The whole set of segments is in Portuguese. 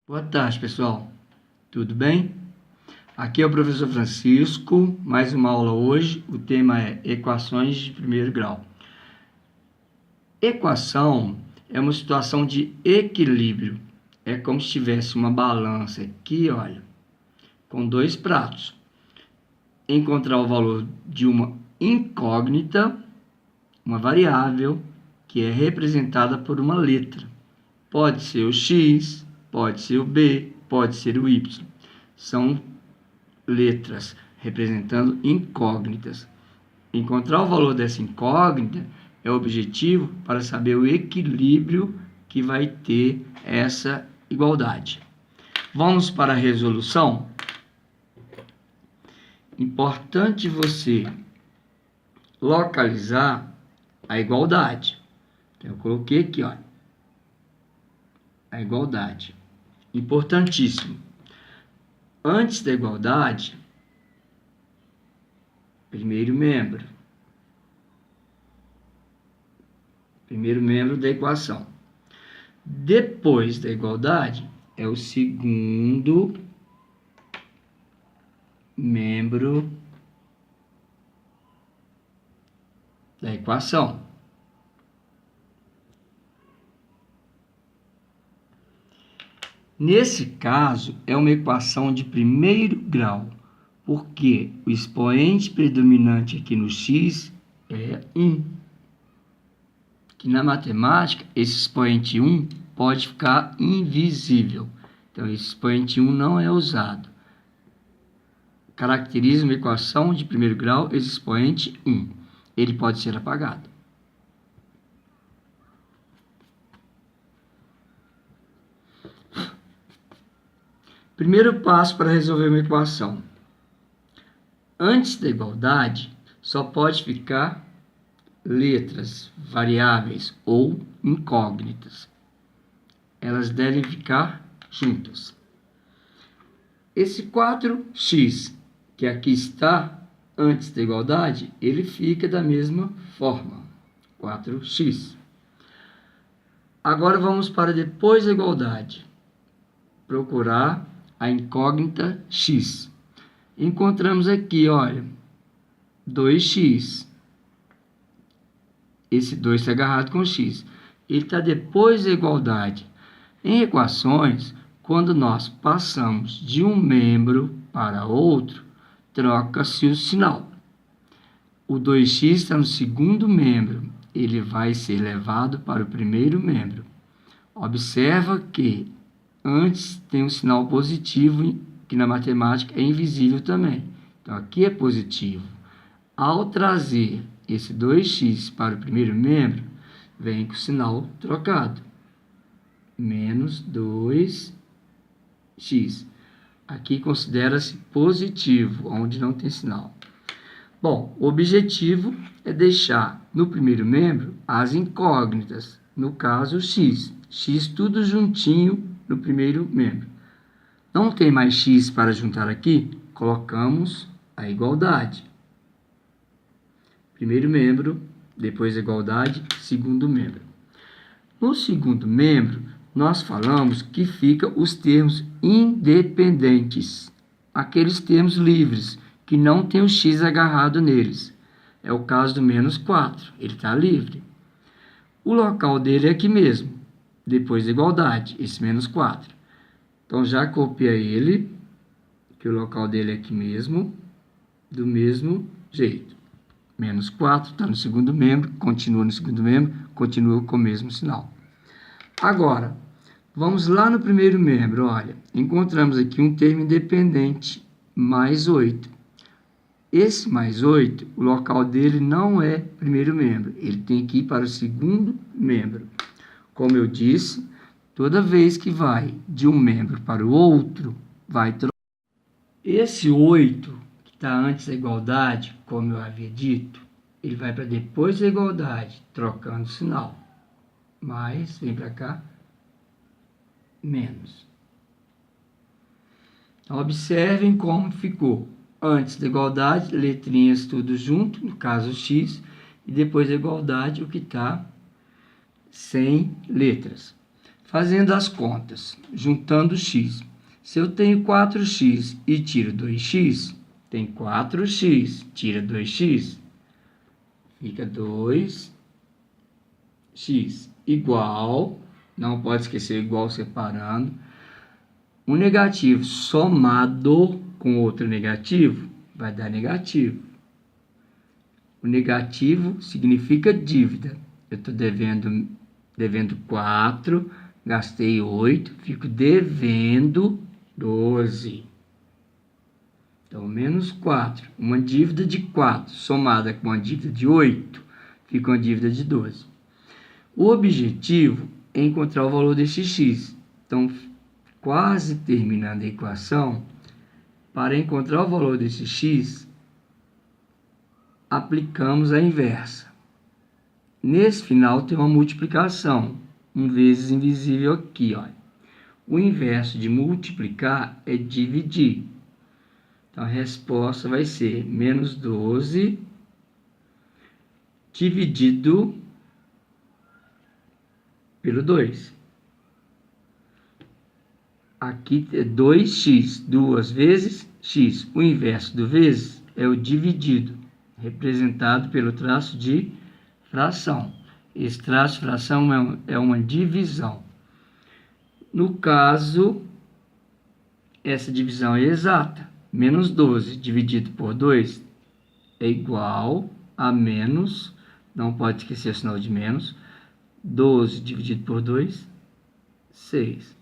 Boa tarde, pessoal. Tudo bem? Aqui é o professor Francisco, mais uma aula hoje. O tema é equações de primeiro grau. Equação é uma situação de equilíbrio. É como se tivesse uma balança aqui, olha, com dois pratos. Encontrar o valor de uma incógnita, uma variável, que é representada por uma letra. Pode ser o x, pode ser o b, pode ser o y. São letras representando incógnitas. Encontrar o valor dessa incógnita é o objetivo para saber o equilíbrio que vai ter essa igualdade. Vamos para a resolução? Importante você localizar a igualdade. Então, eu coloquei aqui, ó, a igualdade. Importantíssimo. Antes da igualdade, primeiro membro da equação. Depois da igualdade, é o segundo membro da equação. Nesse caso, é uma equação de primeiro grau, porque o expoente predominante aqui no x é 1. Que na matemática, esse expoente 1 pode ficar invisível. Então, esse expoente 1 não é usado. Caracteriza uma equação de primeiro grau, esse expoente 1. Ele pode ser apagado. Primeiro passo para resolver uma equação. Antes da igualdade, só pode ficar letras, variáveis ou incógnitas. Elas devem ficar juntas. Esse 4x, que aqui está antes da igualdade, ele fica da mesma forma, 4x. Agora vamos para depois da igualdade. Procurar a incógnita x. Encontramos aqui, olha, 2x. Esse 2 está agarrado com x. Ele está depois da igualdade. Em equações, quando nós passamos de um membro para outro, troca-se o sinal. O 2x está no segundo membro. Ele vai ser levado para o primeiro membro. Observa que antes tem um sinal positivo, que na matemática é invisível também. Então, aqui é positivo. Ao trazer esse 2x para o primeiro membro, vem com o sinal trocado. Menos 2x. Aqui considera-se positivo, onde não tem sinal. Bom, o objetivo é deixar no primeiro membro as incógnitas, no caso x. X tudo juntinho no primeiro membro. Não tem mais x para juntar aqui? Colocamos a igualdade. Primeiro membro, depois da igualdade, segundo membro. No segundo membro, nós falamos que ficam os termos independentes, aqueles termos livres, que não tem o x agarrado neles. É o caso do menos 4, ele está livre. O local dele é aqui mesmo, depois da igualdade, esse menos 4. Então, já copia ele, que o local dele é aqui mesmo, do mesmo jeito. Menos 4 está no segundo membro, continua no segundo membro, continua com o mesmo sinal. Agora, vamos lá no primeiro membro, olha, encontramos aqui um termo independente, mais 8. Esse mais 8, o local dele não é primeiro membro, ele tem que ir para o segundo membro. Como eu disse, toda vez que vai de um membro para o outro, vai trocar. Esse 8, que está antes da igualdade, como eu havia dito, ele vai para depois da igualdade, trocando o sinal. Mais, vem para cá, menos. Então, observem como ficou. Antes da igualdade, letrinhas tudo junto, no caso x, e depois da igualdade, o que está sem letras. Fazendo as contas, juntando x. Se eu tenho 4x e tiro 2x, tem 4x, tira 2x, fica 2x igual, não pode esquecer igual separando, um negativo somado com outro negativo vai dar negativo. O negativo significa dívida. Eu estou devendo 4, gastei 8, fico devendo 12. Então, menos 4. Uma dívida de 4 somada com uma dívida de 8, fica uma dívida de 12. O objetivo é encontrar o valor desse x. Então, quase terminando a equação, para encontrar o valor desse x, aplicamos a inversa. Nesse final tem uma multiplicação, 1 vezes invisível aqui, olha. O inverso de multiplicar é dividir. Então, a resposta vai ser menos 12 dividido pelo 2. Aqui é 2x, 2 vezes x. O inverso do vezes é o dividido, representado pelo traço de fração. Esse traço de fração é uma divisão. No caso, essa divisão é exata. Menos 12 dividido por 2 é igual a menos, não pode esquecer o sinal de menos, 12 dividido por 2, 6.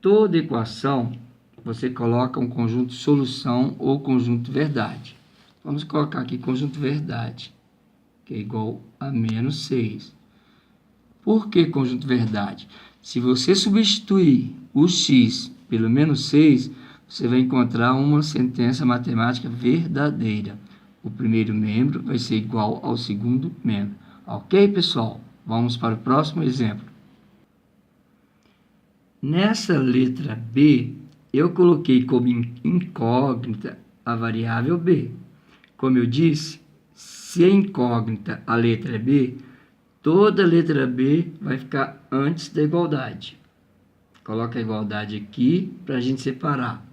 Toda equação, você coloca um conjunto solução ou conjunto verdade. Vamos colocar aqui conjunto verdade, que é igual a menos 6. Por que conjunto verdade? Se você substituir o x pelo menos 6, você vai encontrar uma sentença matemática verdadeira. O primeiro membro vai ser igual ao segundo membro. Ok, pessoal? Vamos para o próximo exemplo. Nessa letra B, eu coloquei como incógnita a variável b. Como eu disse, se é incógnita a letra B, toda letra B vai ficar antes da igualdade. Coloca a igualdade aqui para a gente separar.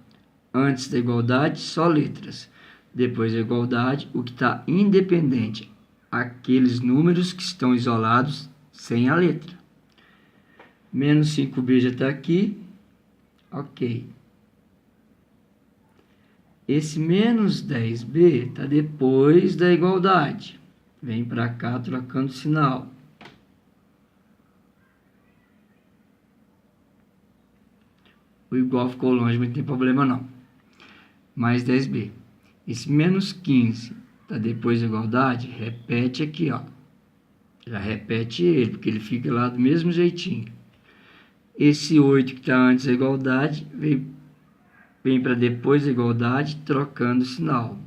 Antes da igualdade, só letras. Depois da igualdade, o que está independente. Aqueles números que estão isolados sem a letra. Menos 5b já está aqui. Ok. Esse menos 10b está depois da igualdade. Vem para cá trocando sinal. O igual ficou longe, mas não tem problema não. Mais 10b. Esse menos 15 está depois da igualdade, repete aqui, ó. Já repete ele, porque ele fica lá do mesmo jeitinho. Esse 8 que está antes da igualdade, vem para depois da igualdade, trocando o sinal.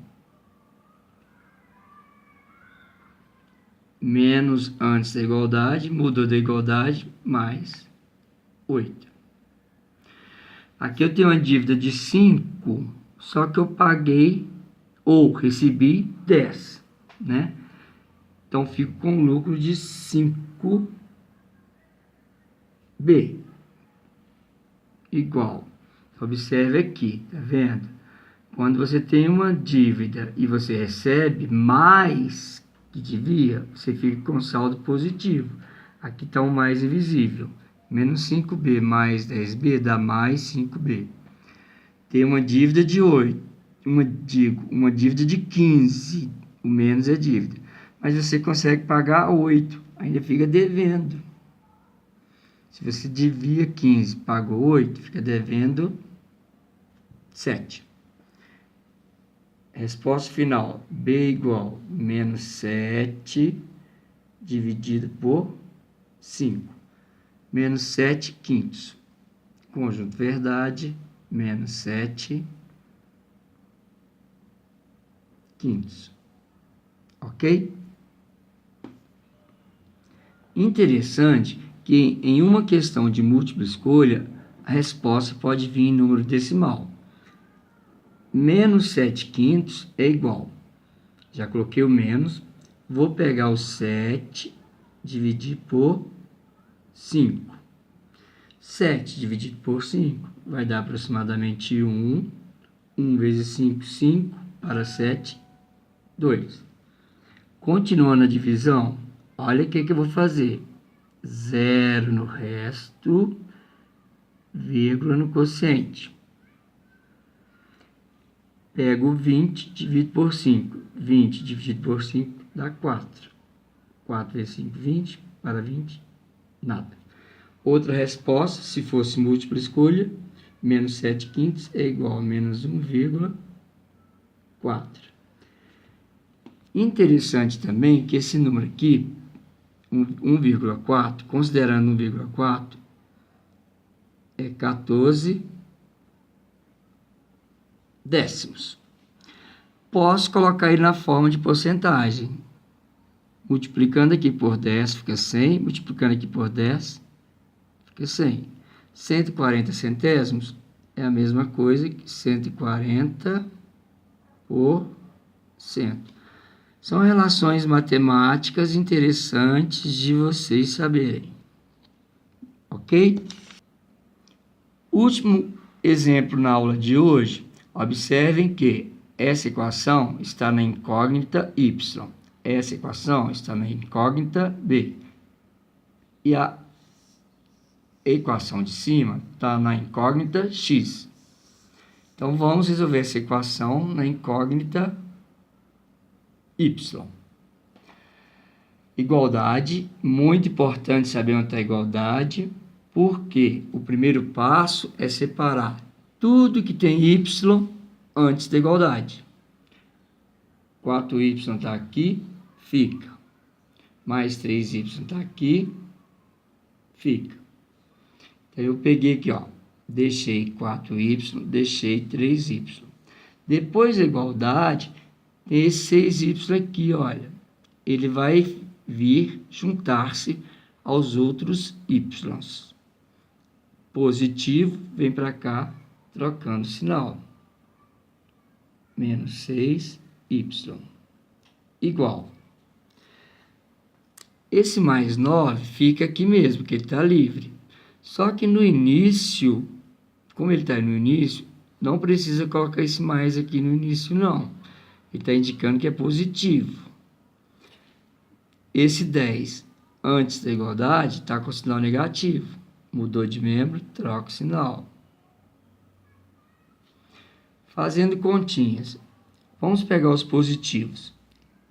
Menos antes da igualdade, mudou da igualdade, mais 8. Aqui eu tenho uma dívida de 5, só que eu paguei ou recebi 10, né? Então, fico com um lucro de 5b igual. Observe aqui, tá vendo? Quando você tem uma dívida e você recebe mais que devia, você fica com saldo positivo. Aqui está o mais invisível. Menos 5b mais 10b dá mais 5b. Tem uma dívida de 8, uma dívida de 15, o menos é dívida. Mas você consegue pagar 8, ainda fica devendo. Se você devia 15, pagou 8, fica devendo 7. Resposta final, b igual menos 7 dividido por 5. Menos 7 quintos. Conjunto verdade, menos 7 quintos. Ok? Interessante que em uma questão de múltipla escolha, a resposta pode vir em número decimal. Menos 7 quintos é igual. Já coloquei o menos. Vou pegar o 7, dividir por 5. 7 dividido por 5 vai dar aproximadamente 1. 1 vezes 5, 5. Para 7, 2. Continuando a divisão, olha o que eu vou fazer. 0 no resto, vírgula no quociente. Pego 20, divido por 5. 20 dividido por 5 dá 4. 4 vezes 5, 20. Para 20, nada. Outra resposta, se fosse múltipla escolha, menos 7 quintos é igual a menos 1,4. Interessante também que esse número aqui, 1,4, considerando 1,4, é 14 décimos. Posso colocar ele na forma de porcentagem. Multiplicando aqui por 10 fica 100, multiplicando aqui por 10 fica 100. 140 centésimos é a mesma coisa que 140%. São relações matemáticas interessantes de vocês saberem. Ok? Último exemplo na aula de hoje. Observem que essa equação está na incógnita y. Essa equação está na incógnita b. E a equação de cima está na incógnita x. Então, vamos resolver essa equação na incógnita y. Igualdade, muito importante saber onde está a igualdade, porque o primeiro passo é separar tudo que tem y antes da igualdade. 4y está aqui, fica. Mais 3y está aqui, fica. Então, eu peguei aqui, ó, deixei 4y, deixei 3y. Depois da igualdade, tem esse 6y aqui, olha. Ele vai vir juntar-se aos outros y. Positivo, vem para cá, trocando sinal. Menos 6y. Igual. Esse mais 9 fica aqui mesmo, porque ele está livre. Só que no início, como ele está no início, não precisa colocar esse mais aqui no início, não. Ele está indicando que é positivo. Esse 10 antes da igualdade está com sinal negativo. Mudou de membro, troca o sinal. Fazendo continhas. Vamos pegar os positivos.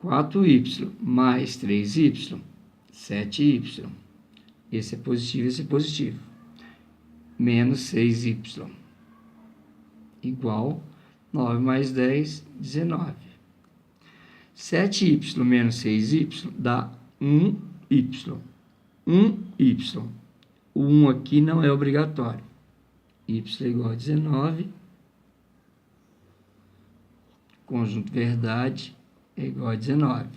4y mais 3y, 7y. Esse é positivo, esse é positivo. Menos 6y. Igual 9 mais 10, 19. 7y menos 6y dá 1y. 1y. O 1 aqui não é obrigatório. Y é igual a 19. Conjunto verdade é igual a 19.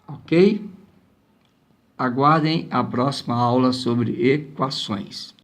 Ok? Aguardem a próxima aula sobre equações.